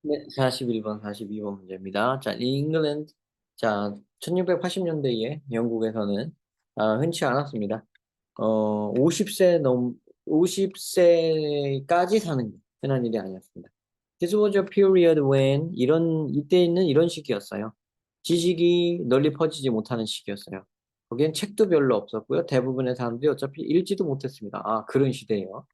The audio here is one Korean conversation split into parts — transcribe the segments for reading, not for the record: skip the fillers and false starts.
네, 41번, 42번 문제입니다. 자, 잉글랜드. 자, 1680년대에 영국에서는 흔치 않았습니다. 50세 50세까지 사는 게 흔한 일이 아니었습니다. This was a period when 이때는 이런 시기였어요. 지식이 널리 퍼지지 못하는 시기였어요. 거기엔 책도 별로 없었고요. 대부분의 사람들이 어차피 읽지도 못했습니다. 아, 그런 시대예요.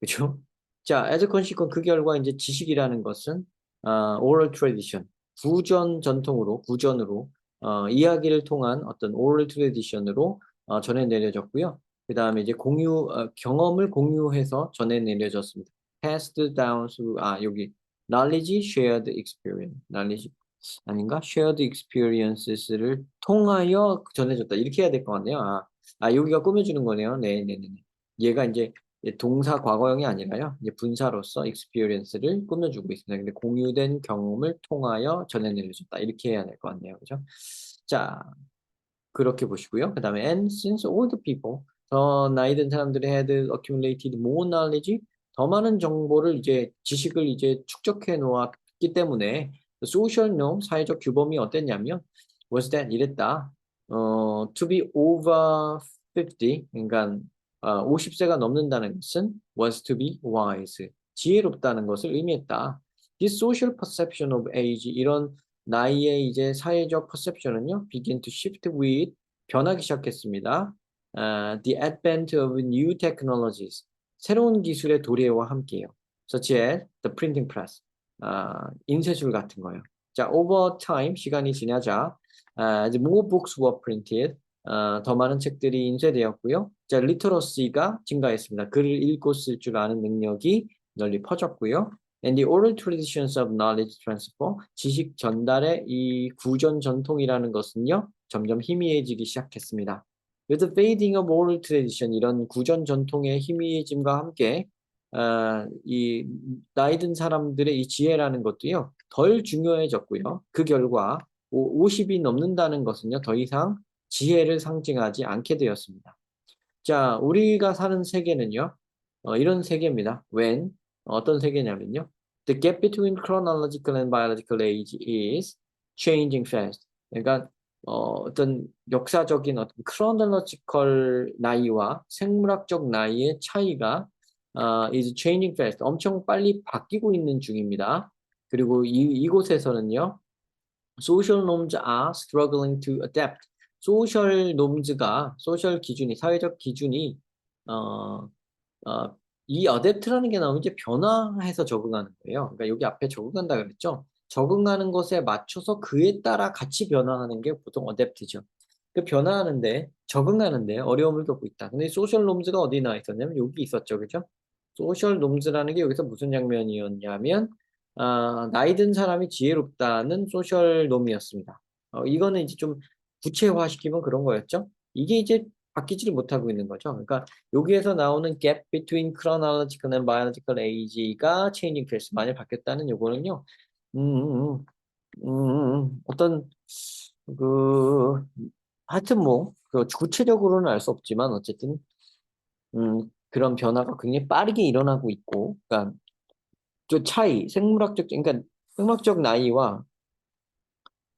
그죠? 자, as a consequence, 그 결과 이제 지식이라는 것은 oral tradition, 구전으로 이야기를 통한 어떤 oral tradition으로 전해 내려졌고요. 그 다음에 이제 경험을 공유해서 전해 내려졌습니다. passed down through, 여기 knowledge, shared experience, knowledge 아닌가? shared experiences를 통하여 전해졌다. 이렇게 해야 될 것 같네요. 여기가 꾸며주는 거네요. 네네네. 얘가 이제 동사 과거형이 아니라요. 이제 분사로서 experience를 꾸며주고 있습니다. 근데 공유된 경험을 통하여 전해내려졌다. 이렇게 해야 될 것 같네요. 그죠? 자, 그렇게 보시고요. 그 다음에 and since all the people 더 나이 든 사람들이 had accumulated more knowledge 더 많은 정보를 이제 지식을 이제 축적해 놓았기 때문에 the social norm 사회적 규범이 어땠냐면 was that 이랬다. To be over 50 그러니까 50세가 넘는다는 것은 was to be wise 지혜롭다는 것을 의미했다. This social perception of age 이런 나이의 이제 사회적 퍼셉션은요, begin to shift with 변하기 시작했습니다. The advent of new technologies 새로운 기술의 도래와 함께요. Such as the printing press 인쇄술 같은 거요. 자, over time 시간이 지나자 이제 more books were printed 더 많은 책들이 인쇄되었고요. 자, literacy가 증가했습니다. 글을 읽고 쓸 줄 아는 능력이 널리 퍼졌고요. And the oral traditions of knowledge transfer, 지식 전달의 이 구전 전통이라는 것은요, 점점 희미해지기 시작했습니다. With the fading of oral tradition, 이런 구전 전통의 희미해짐과 함께, 이 나이 든 사람들의 이 지혜라는 것도요, 덜 중요해졌고요. 그 결과 50이 넘는다는 것은요, 더 이상 지혜를 상징하지 않게 되었습니다. 자, 우리가 사는 세계는요, 이런 세계입니다. When 어떤 세계냐면요. The gap between chronological and biological age is changing fast. 그러니까 어떤 역사적인 어떤 chronological 나이와 생물학적 나이의 차이가 is changing fast. 엄청 빨리 바뀌고 있는 중입니다. 그리고 이곳에서는요. Social norms are struggling to adapt. 소셜 기준이, 사회적 기준이, 어, 이 adapt라는 게 나오면 이제 변화해서 적응하는 거예요. 그러니까 여기 앞에 적응한다 그랬죠? 적응하는 것에 맞춰서 그에 따라 같이 변화하는 게 보통 adapt죠. 그 적응하는데 어려움을 겪고 있다. 근데 소셜 놈즈가 어디 나와 있었냐면 여기 있었죠. 그죠? 소셜 놈즈라는 게 여기서 무슨 장면이었냐면, 나이 든 사람이 지혜롭다는 소셜 놈이었습니다. 이거는 이제 좀 구체화시키면 그런 거였죠. 이게 이제 바뀌지를 못하고 있는 거죠. 그러니까 여기에서 나오는 gap between chronological and biological age가 changing phase 많이 바뀌었다는 요거는요. 음, 음, 어떤 그 하여튼 뭐 그 구체적으로는 알 수 없지만 어쨌든 그런 변화가 굉장히 빠르게 일어나고 있고, 그러니까 저 차이, 그러니까 생물학적 나이와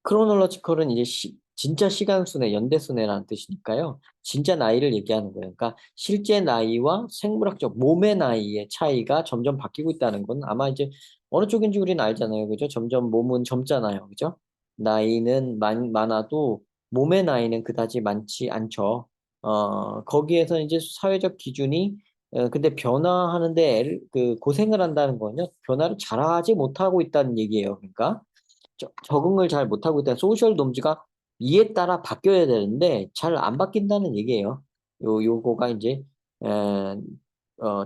크로놀로지컬은 이제 진짜 시간순회, 연대순회라는 뜻이니까요. 진짜 나이를 얘기하는 거예요. 그러니까 실제 나이와 생물학적 몸의 나이의 차이가 점점 바뀌고 있다는 건 아마 이제 어느 쪽인지 우리는 알잖아요. 그죠? 점점 몸은 젊잖아요. 그죠? 나이는 많아도 몸의 나이는 그다지 많지 않죠. 거기에서 이제 사회적 기준이 근데 변화하는데 고생을 한다는 거는요. 변화를 잘하지 못하고 있다는 얘기예요. 그러니까 적응을 잘 못하고 있다. 소셜 놈즈가 이에 따라 바뀌어야 되는데 잘 안 바뀐다는 얘기예요. 요거가 이제 에,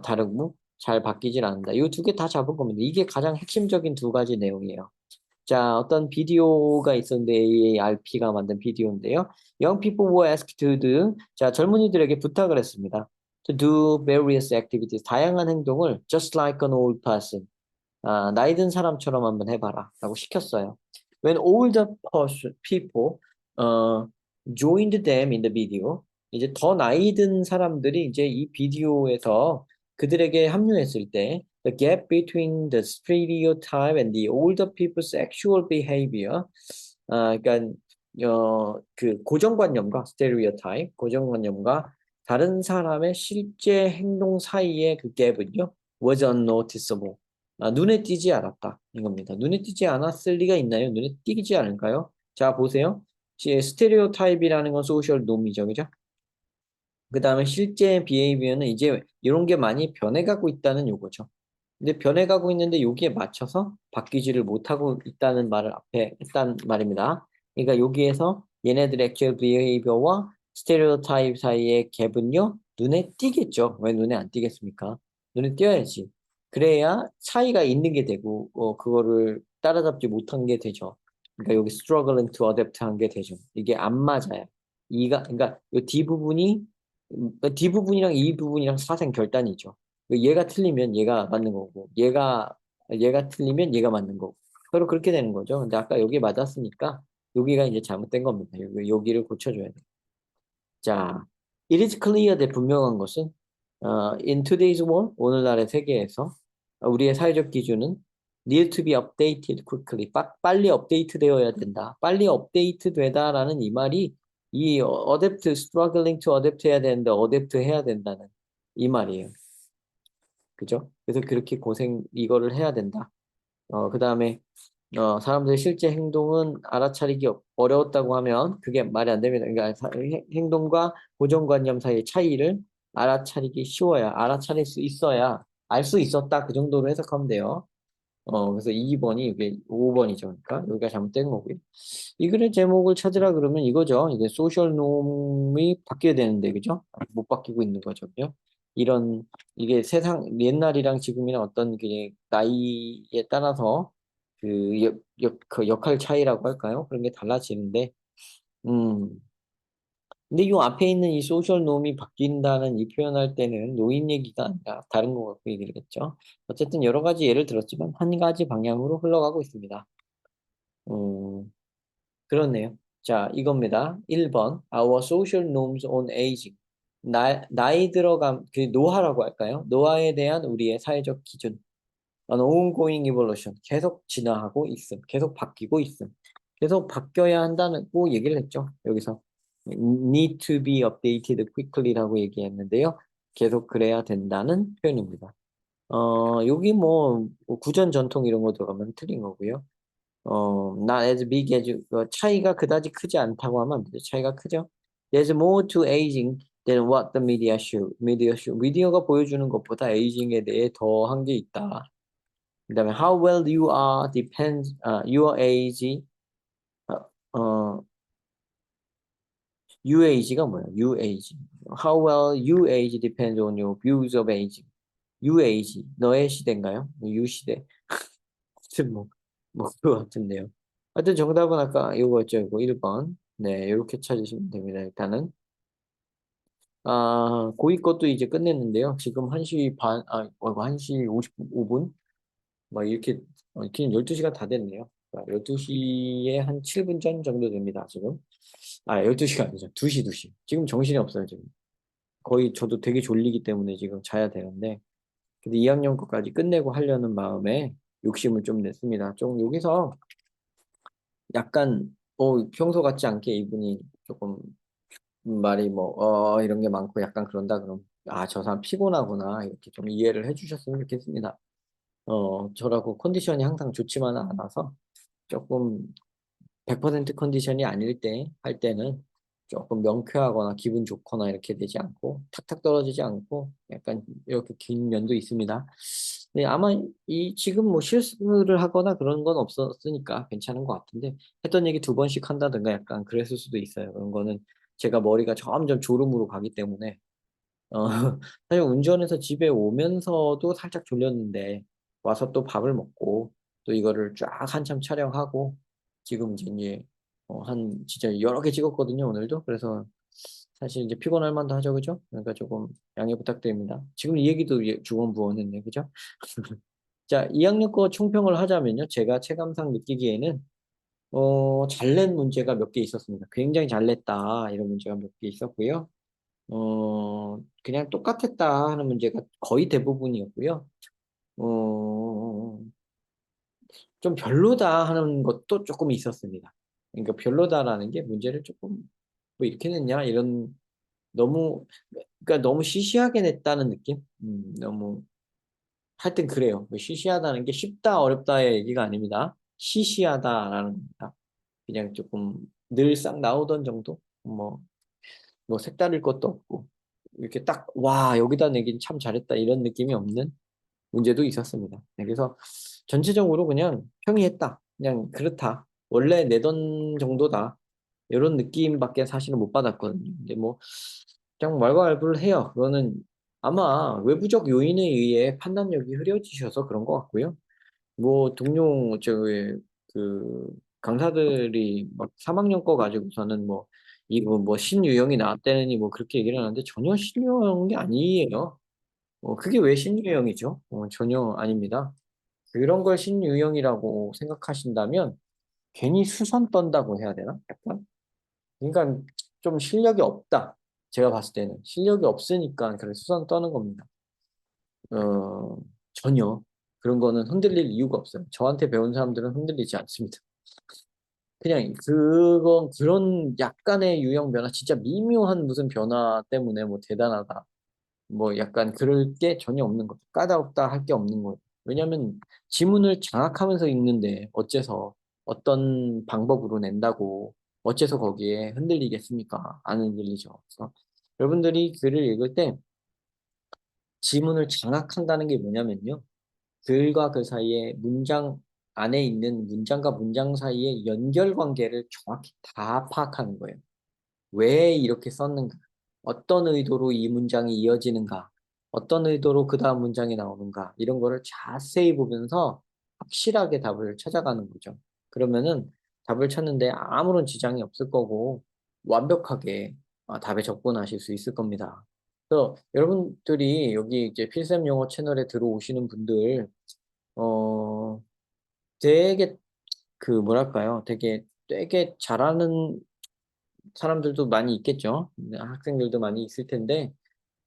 다르고 잘 바뀌질 않는다. 요 두 개 다 잡은 겁니다. 이게 가장 핵심적인 두 가지 내용이에요. 자, 어떤 비디오가 있었는데 AARP가 만든 비디오인데요. Young people were asked to do, 자, 젊은이들에게 부탁을 했습니다. To do various activities, 다양한 행동을 just like an old person, 나이 든 사람처럼 한번 해봐라 라고 시켰어요. When older people joined them in the video, 이제 더 나이 든 사람들이 이제 이 비디오에서 그들에게 합류했을 때 the gap between the stereotype and the older people's actual behavior. 그러니까 그 고정관념과 stereotype, 고정관념과 다른 사람의 실제 행동 사이의 그 갭은요, was unnoticeable. 눈에 띄지 않았다. 이겁니다. 눈에 띄지 않았을 리가 있나요? 눈에 띄지 않을까요? 자, 보세요. 스테레오타입이라는 건 소셜 놈이죠. 그죠? 그 다음에 실제 비헤이비어는 이제 이런 게 많이 변해가고 있다는 요거죠. 근데 변해가고 있는데 여기에 맞춰서 바뀌지를 못하고 있다는 말을 앞에 했단 말입니다. 그러니까 여기에서 얘네들의 액츄얼 비헤이비어와 스테레오타입 사이의 갭은요, 눈에 띄겠죠. 왜 눈에 안 띄겠습니까? 눈에 띄어야지. 그래야 차이가 있는 게 되고, 그거를 따라잡지 못한 게 되죠. 그러니까 여기 struggling to adapt 한 게 되죠. 이게 안 맞아요. 그러니까 이 D부분이 D부분이랑 E부분이랑 사생 결단이죠. 얘가 틀리면 얘가 맞는 거고, 얘가 틀리면 얘가 맞는 거고. 서로 그렇게 되는 거죠. 근데 아까 여기 맞았으니까, 여기가 이제 잘못된 겁니다. 여기를 고쳐줘야 돼요. 자, it is clear 대 분명한 것은, in today's world, 오늘날의 세계에서, 우리의 사회적 기준은 need to be updated quickly. 빨리 업데이트 되어야 된다. 빨리 업데이트 되다라는 이 말이 이 adapt, struggling to adapt 해야 되는데 adapt 해야 된다는 이 말이에요. 그죠? 그래서 그렇게 이거를 해야 된다. 그 다음에, 사람들의 실제 행동은 알아차리기 어려웠다고 하면 그게 말이 안 됩니다. 그러니까 행동과 고정관념 사이의 차이를 알아차리기 쉬워야, 알아차릴 수 있어야, 알 수 있었다. 그 정도로 해석하면 돼요. 그래서 2번이 이게 5번이죠. 그러니까 여기가 잘못된 거고요. 이 글의 제목을 찾으라 그러면 이거죠. 이게 소셜 놈이 바뀌어야 되는데, 그죠? 못 바뀌고 있는 거죠. 그죠? 이게 세상, 옛날이랑 지금이랑 어떤 그 나이에 따라서 그 역할 차이라고 할까요? 그런 게 달라지는데, 음, 근데 이 앞에 있는 이 소셜 놈이 바뀐다는 이 표현할 때는 노인 얘기가 아니라 다른 거 갖고 얘기를 했죠. 어쨌든 여러 가지 예를 들었지만 한 가지 방향으로 흘러가고 있습니다. 음, 그렇네요. 자, 이겁니다. 1번. Our social norms on aging. 나이 들어감, 그 노화라고 할까요? 노화에 대한 우리의 사회적 기준. An ongoing evolution. 계속 진화하고 있음. 계속 바뀌고 있음. 계속 바뀌어야 한다고 얘기를 했죠. 여기서. Need to be updated quickly라고 얘기했는데요. 계속 그래야 된다는 표현입니다. 여기 뭐, 구전 전통 이런 거 들어가면 틀린 거고요. not as big as, 차이가 그다지 크지 않다고 하면 안 되죠. 차이가 크죠. There's more to aging than what the media show. 미디어가 보여주는 것보다 에이징에 대해 더 한 게 있다. 그다음에 how well you are depends, your age, 어, 어, you age가 뭐야? you age. How well you age depends on your views of aging. you age, 너의 시대인가요? you 시대. 하여튼 그거 같은데요. 하여튼 정답은 아까 이거였죠. 이거 1번. 네, 이렇게 찾으시면 됩니다. 일단은. 고위 것도 이제 끝냈는데요. 지금 1시 반, 1시 55분? 막 이렇게, 그냥 12시가 다 됐네요. 12시에 한 7분 전 정도 됩니다, 지금. 12시가 아니죠. 2시. 지금 정신이 없어요, 지금. 거의 저도 되게 졸리기 때문에 지금 자야 되는데. 근데 2학년 거까지 끝내고 하려는 마음에 욕심을 좀 냈습니다. 좀 여기서 약간 평소 같지 않게 이분이 조금 말이 이런 게 많고 약간 그런다 그럼 저 사람 피곤하구나 이렇게 좀 이해를 해주셨으면 좋겠습니다. 저라고 컨디션이 항상 좋지만은 않아서 조금 100% 컨디션이 아닐 때 할 때는 조금 명쾌하거나 기분 좋거나 이렇게 되지 않고 탁탁 떨어지지 않고 약간 이렇게 긴 면도 있습니다. 네, 아마 지금 뭐 실수를 하거나 그런 건 없었으니까 괜찮은 것 같은데 했던 얘기 2번씩 한다든가 약간 그랬을 수도 있어요. 그런 거는 제가 머리가 점점 졸음으로 가기 때문에 어, 사실 운전해서 집에 오면서도 살짝 졸렸는데 와서 또 밥을 먹고 또 이거를 쫙 한참 촬영하고 지금 이제 한 진짜 여러 개 찍었거든요 오늘도. 그래서 사실 이제 피곤할 만도 하죠, 그죠? 그러니까 조금 양해 부탁드립니다. 지금 이 얘기도 주원부원했네, 그죠? 자, 2학년 거 총평을 하자면요, 제가 체감상 느끼기에는 잘 낸 문제가 몇 개 있었습니다. 굉장히 잘 냈다 이런 문제가 몇 개 있었고요. 그냥 똑같았다 하는 문제가 거의 대부분이었고요. 어, 좀 별로다 하는 것도 조금 있었습니다. 그러니까 별로다라는 게 문제를 조금 뭐 이렇게 냈냐 이런 너무 그러니까 너무 시시하게 냈다는 느낌? 너무 하여튼 그래요. 뭐 시시하다는 게 쉽다 어렵다의 얘기가 아닙니다. 시시하다라는 겁니다. 그냥 조금 늘상 나오던 정도? 뭐 색다를 것도 없고 이렇게 딱 와 여기다 내긴 참 잘했다 이런 느낌이 없는 문제도 있었습니다. 네, 그래서 전체적으로 그냥 평이했다. 그냥 그렇다. 원래 내던 정도다. 이런 느낌밖에 사실은 못 받았거든요. 근데 뭐 그냥 왈가왈부를 해요. 그거는 아마 외부적 요인에 의해 판단력이 흐려지셔서 그런 것 같고요. 뭐 동료 저기 그 강사들이 막 3학년 거 가지고서는 뭐 이거 뭐 신유형이 나왔다느니 뭐 그렇게 얘기를 하는데 전혀 신유형이 아니에요. 그게 왜 신유형이죠? 전혀 아닙니다. 그런 걸 신유형이라고 생각하신다면 괜히 수선 떤다고 해야 되나? 약간? 그러니까 좀 실력이 없다. 제가 봤을 때는 실력이 없으니까 그래 수선 떠는 겁니다. 어, 전혀 그런 거는 흔들릴 이유가 없어요. 저한테 배운 사람들은 흔들리지 않습니다. 그냥 그건 그런 약간의 유형 변화, 진짜 미묘한 무슨 변화 때문에 뭐 대단하다. 뭐 약간 그럴 게 전혀 없는 거죠. 까다롭다 할 게 없는 거예요. 왜냐하면 지문을 장악하면서 읽는데 어째서 어떤 방법으로 낸다고 어째서 거기에 흔들리겠습니까? 안 흔들리죠. 그래서 여러분들이 글을 읽을 때 지문을 장악한다는 게 뭐냐면요. 글과 그 사이에 문장 안에 있는 문장과 문장 사이의 연결 관계를 정확히 다 파악하는 거예요. 왜 이렇게 썼는가? 어떤 의도로 이 문장이 이어지는가? 어떤 의도로 그 다음 문장이 나오는가? 이런 거를 자세히 보면서 확실하게 답을 찾아가는 거죠. 그러면은 답을 찾는데 아무런 지장이 없을 거고 완벽하게 답에 접근하실 수 있을 겁니다. 그래서 여러분들이 여기 이제 필샘 영어 채널에 들어오시는 분들, 어, 되게 그 뭐랄까요? 되게 잘하는 사람들도 많이 있겠죠. 네, 학생들도 많이 있을 텐데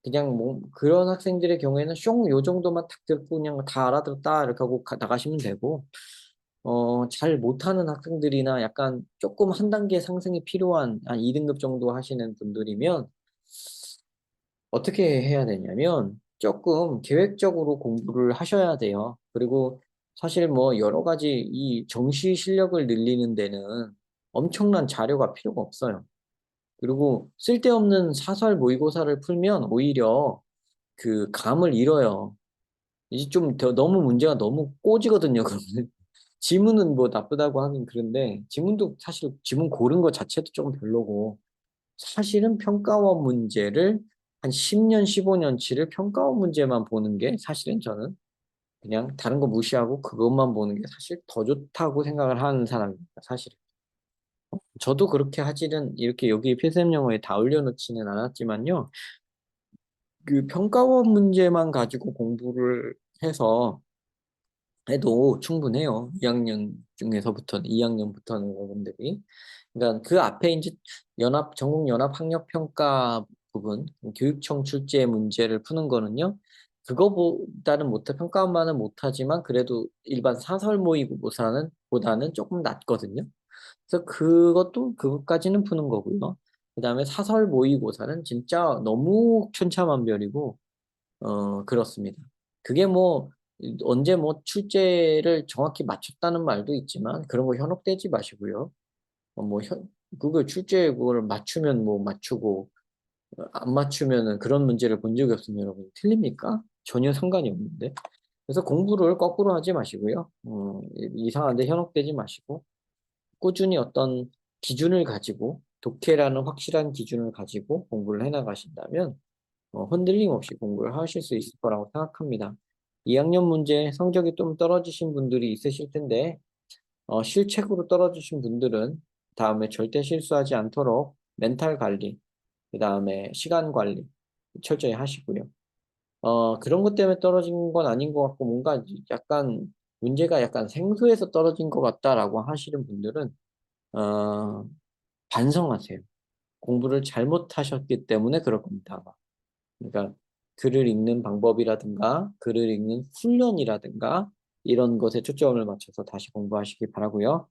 그냥 뭐 그런 학생들의 경우에는 숑 요 정도만 딱 듣고 그냥 다 알아들었다 이렇게 하고 나가시면 되고 잘 못하는 학생들이나 약간 조금 한 단계 상승이 필요한 한 2등급 정도 하시는 분들이면 어떻게 해야 되냐면 조금 계획적으로 공부를 하셔야 돼요. 그리고 사실 뭐 여러 가지 이 정시 실력을 늘리는 데는 엄청난 자료가 필요가 없어요. 그리고 쓸데없는 사설 모의고사를 풀면 오히려 그 감을 잃어요. 이제 너무 문제가 너무 꼬지거든요, 그러면. 지문은 뭐 나쁘다고 하긴 그런데, 지문도 사실 지문 고른 것 자체도 조금 별로고, 사실은 평가원 문제를 한 10년, 15년치를 평가원 문제만 보는 게 사실은 저는 그냥 다른 거 무시하고 그것만 보는 게 사실 더 좋다고 생각을 하는 사람입니다, 사실. 저도 그렇게 하지는 이렇게 여기 필름 영어에 다 올려놓지는 않았지만요. 그 평가원 문제만 가지고 공부를 해서 해도 충분해요. 2학년 중에서부터는 2학년부터는 여러분들이. 그러니까 그 앞에 이제 전국 연합 학력 평가 부분, 교육청 출제 문제를 푸는 거는요. 그거보다는 못해 평가원만은 못하지만 그래도 일반 사설 모의고사는 보다는 조금 낫거든요. 그래서 그것까지는 푸는 거고요. 그다음에 사설 모의고사는 진짜 너무 천차만별이고 그렇습니다. 그게 뭐 언제 뭐 출제를 정확히 맞췄다는 말도 있지만 그런 거 현혹되지 마시고요. 뭐 그걸 출제 그걸 맞추면 뭐 맞추고 안 맞추면은 그런 문제를 본 적이 없으면 여러분 틀립니까? 전혀 상관이 없는데. 그래서 공부를 거꾸로 하지 마시고요. 이상한데 현혹되지 마시고 꾸준히 어떤 기준을 가지고 독해라는 확실한 기준을 가지고 공부를 해나가신다면 흔들림 없이 공부를 하실 수 있을 거라고 생각합니다. 2학년 문제 성적이 좀 떨어지신 분들이 있으실 텐데 실책으로 떨어지신 분들은 다음에 절대 실수하지 않도록 멘탈 관리, 그 다음에 시간 관리 철저히 하시고요. 그런 것 때문에 떨어진 건 아닌 것 같고 뭔가 약간 문제가 약간 생소해서 떨어진 것 같다라고 하시는 분들은 어, 반성하세요. 공부를 잘못하셨기 때문에 그럴 겁니다. 아마. 그러니까 글을 읽는 방법이라든가 글을 읽는 훈련이라든가 이런 것에 초점을 맞춰서 다시 공부하시기 바라고요.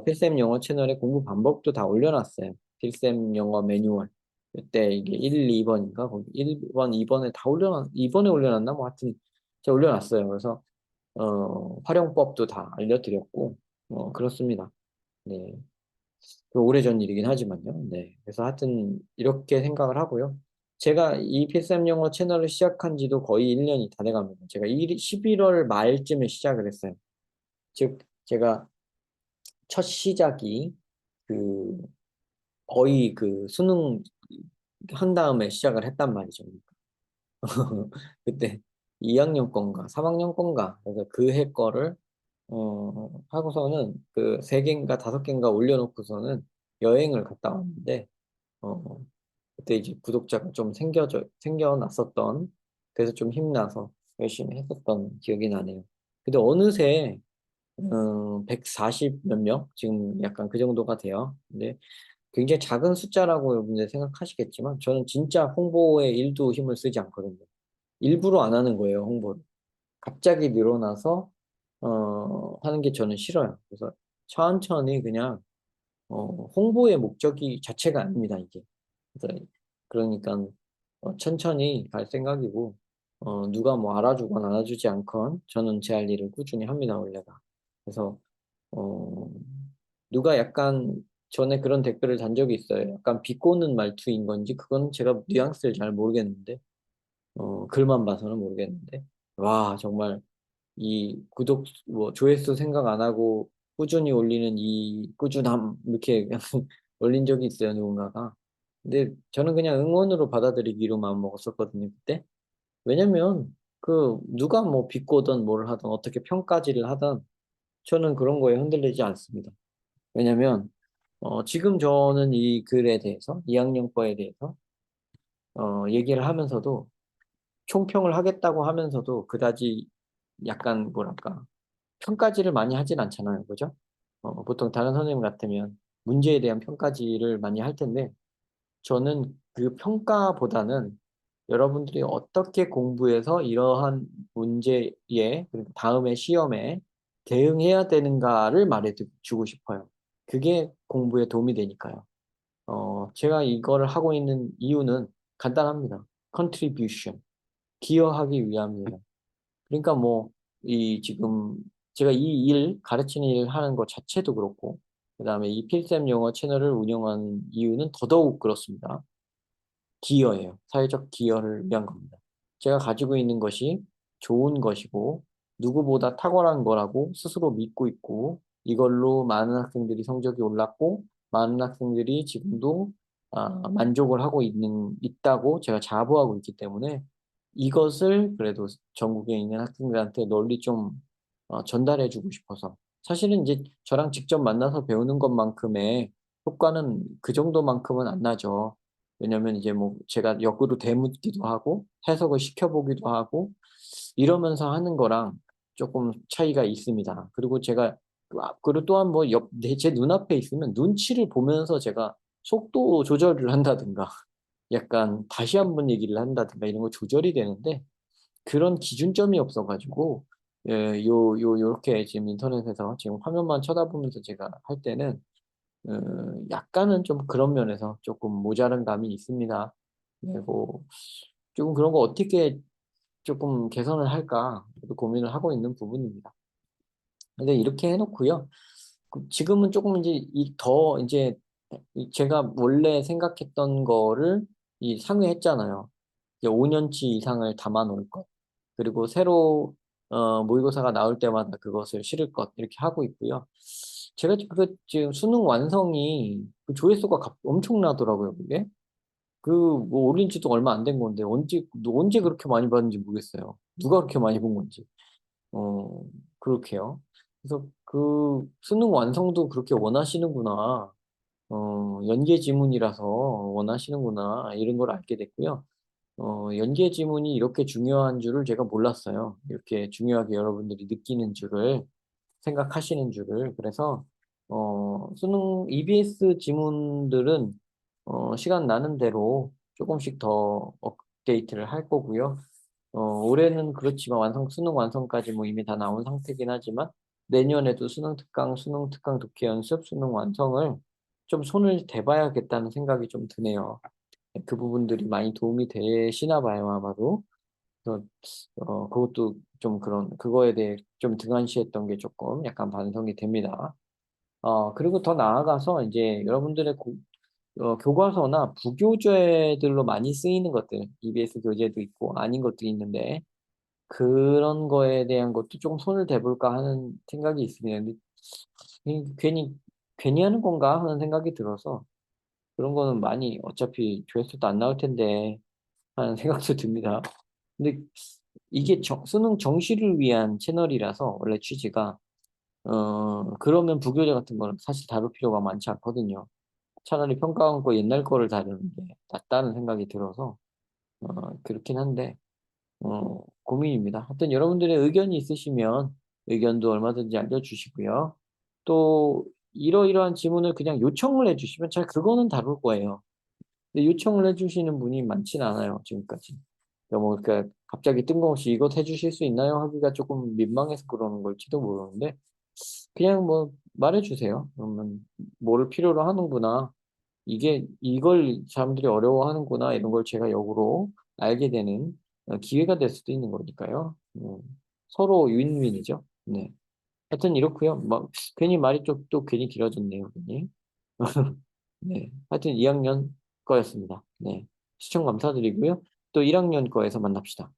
필쌤 영어 채널에 공부 방법도 다 올려놨어요. 필쌤 영어 매뉴얼. 그때 이게 1, 2번인가? 거기 1번, 2번에 다 올려놨, 2번에 올려놨나? 뭐 하여튼 제가 올려놨어요. 그래서 활용법도 다 알려드렸고, 그렇습니다. 네. 그 오래전 일이긴 하지만요. 네. 그래서 하여튼 이렇게 생각을 하고요. 제가 이 필쌤 영어 채널을 시작한 지도 거의 1년이 다 돼갑니다. 제가 11월 말쯤에 시작을 했어요. 즉, 제가 첫 시작이 그 거의 그 수능 한 다음에 시작을 했단 말이죠. 그때 2학년 건가 3학년 건가 그래서 그 해 거를 하고서는 그 3개인가 5개인가 올려놓고서는 여행을 갔다 왔는데 어, 그때 이제 구독자가 좀 생겨났었던, 그래서 좀 힘나서 열심히 했었던 기억이 나네요. 근데 어느새 140 몇 명? 지금 약간 그 정도가 돼요. 근데 굉장히 작은 숫자라고 여러분들 생각하시겠지만 저는 진짜 홍보에 일도 힘을 쓰지 않거든요. 일부러 안 하는 거예요, 홍보를. 갑자기 늘어나서 하는 게 저는 싫어요. 그래서 천천히 그냥 홍보의 목적이 자체가 아닙니다, 이게. 그래서 그러니까 천천히 갈 생각이고 누가 뭐 알아주건 알아주지 않건 저는 제 할 일을 꾸준히 합니다, 원래가. 그래서 어, 누가 약간 전에 그런 댓글을 단 적이 있어요. 약간 비꼬는 말투인 건지 그건 제가 뉘앙스를 잘 모르겠는데 글만 봐서는 모르겠는데 와 정말 이 구독 뭐 조회수 생각 안 하고 꾸준히 올리는 이 꾸준함 이렇게 올린 적이 있어요, 누군가가. 근데 저는 그냥 응원으로 받아들이기로 마음 먹었었거든요, 그때. 왜냐면 그 누가 뭐 비꼬든 뭘 하든 어떻게 평가질을 하든 저는 그런 거에 흔들리지 않습니다. 왜냐면 지금 저는 이 글에 대해서 2학년 거에 대해서 얘기를 하면서도 총평을 하겠다고 하면서도 그다지 약간 뭐랄까 평가질을 많이 하진 않잖아요. 그죠? 보통 다른 선생님 같으면 문제에 대한 평가질을 많이 할 텐데 저는 그 평가보다는 여러분들이 어떻게 공부해서 이러한 문제에 그리고 다음에 시험에 대응해야 되는가를 말해주고 싶어요. 그게 공부에 도움이 되니까요. 제가 이거를 하고 있는 이유는 간단합니다. contribution, 기여하기 위함입니다. 그러니까 뭐, 이 지금 제가 이 일, 가르치는 일 하는 것 자체도 그렇고, 그 다음에 이 필쌤 영어 채널을 운영한 이유는 더더욱 그렇습니다. 기여예요. 사회적 기여를 위한 겁니다. 제가 가지고 있는 것이 좋은 것이고, 누구보다 탁월한 거라고 스스로 믿고 있고, 이걸로 많은 학생들이 성적이 올랐고, 많은 학생들이 지금도 만족을 하고 있다고 제가 자부하고 있기 때문에 이것을 그래도 전국에 있는 학생들한테 널리 좀 전달해주고 싶어서. 사실은 이제 저랑 직접 만나서 배우는 것만큼의 효과는 그 정도만큼은 안 나죠. 왜냐면 이제 뭐 제가 역으로 대묻기도 하고 해석을 시켜보기도 하고 이러면서 하는 거랑 조금 차이가 있습니다. 그리고 제가 그리고 또한 뭐 제 눈앞에 있으면 눈치를 보면서 제가 속도 조절을 한다든가 약간 다시 한번 얘기를 한다든가 이런 거 조절이 되는데 그런 기준점이 없어가지고 요렇게 지금 인터넷에서 지금 화면만 쳐다보면서 제가 할 때는 약간은 좀 그런 면에서 조금 모자란 감이 있습니다. 그리고 조금 그런 거 어떻게 조금 개선을 할까 고민을 하고 있는 부분입니다. 근데 이렇게 해놓고요. 지금은 조금 이제 더 이제 제가 원래 생각했던 거를 상회했잖아요. 이제 5년치 이상을 담아 놓을 것. 그리고 새로 모의고사가 나올 때마다 그것을 실을 것 이렇게 하고 있고요. 제가 지금 수능 완성이 그 조회수가 엄청나더라고요, 그게. 뭐 올린 지도 얼마 안 된 건데 언제 그렇게 많이 받는지 모르겠어요. 누가 그렇게 많이 본 건지. 어, 그렇게요. 그래서 그 수능 완성도 그렇게 원하시는구나. 연계 지문이라서 원하시는구나. 이런 걸 알게 됐고요. 연계 지문이 이렇게 중요한 줄을 제가 몰랐어요. 이렇게 중요하게 여러분들이 느끼는 줄을, 생각하시는 줄을. 그래서, 수능 EBS 지문들은, 시간 나는 대로 조금씩 더 업데이트를 할 거고요. 올해는 그렇지만 수능 완성까지 뭐 이미 다 나온 상태긴 하지만 내년에도 수능 특강 독해 연습, 수능 완성을 좀 손을 대 봐야겠다는 생각이 좀 드네요. 그 부분들이 많이 도움이 되시나 봐요, 아마도. 그래서 그것도 좀 그거에 대해 좀 등한시했던 게 조금 약간 반성이 됩니다. 그리고 더 나아가서 이제 여러분들의 교과서나 부교재들로 많이 쓰이는 것들, EBS 교재도 있고 아닌 것도 있는데 그런 거에 대한 것도 조금 손을 대 볼까 하는 생각이 있습니다. 근데 괜히 하는 건가 하는 생각이 들어서 그런 거는 많이 어차피 조회수도 안 나올 텐데 하는 생각도 듭니다. 근데 이게 수능 정시를 위한 채널이라서 원래 취지가 그러면 부교재 같은 거는 사실 다룰 필요가 많지 않거든요. 차라리 평가원 거 옛날 거를 다루는 게 낫다는 생각이 들어서 그렇긴 한데 고민입니다. 하여튼 여러분들의 의견이 있으시면 의견도 얼마든지 알려주시고요. 또 이러이러한 질문을 그냥 요청을 해 주시면 제가 그거는 다룰 거예요. 근데 요청을 해 주시는 분이 많진 않아요, 지금까지. 그러니까 갑자기 뜬금없이 "이것 해 주실 수 있나요?" 하기가 조금 민망해서 그러는 걸지도 모르는데 그냥 뭐 말해 주세요. 그러면 '뭐를 필요로 하는구나. 이걸 사람들이 어려워하는구나.' 이런 걸 제가 역으로 알게 되는 기회가 될 수도 있는 거니까요. 서로 윈윈이죠. 네. 하여튼 이렇고요. 막 괜히 말이 좀 또 괜히 길어졌네요, 괜히. 네. 하여튼 2 학년 거였습니다. 네. 시청 감사드리고요. 또 1 학년 거에서 만납시다.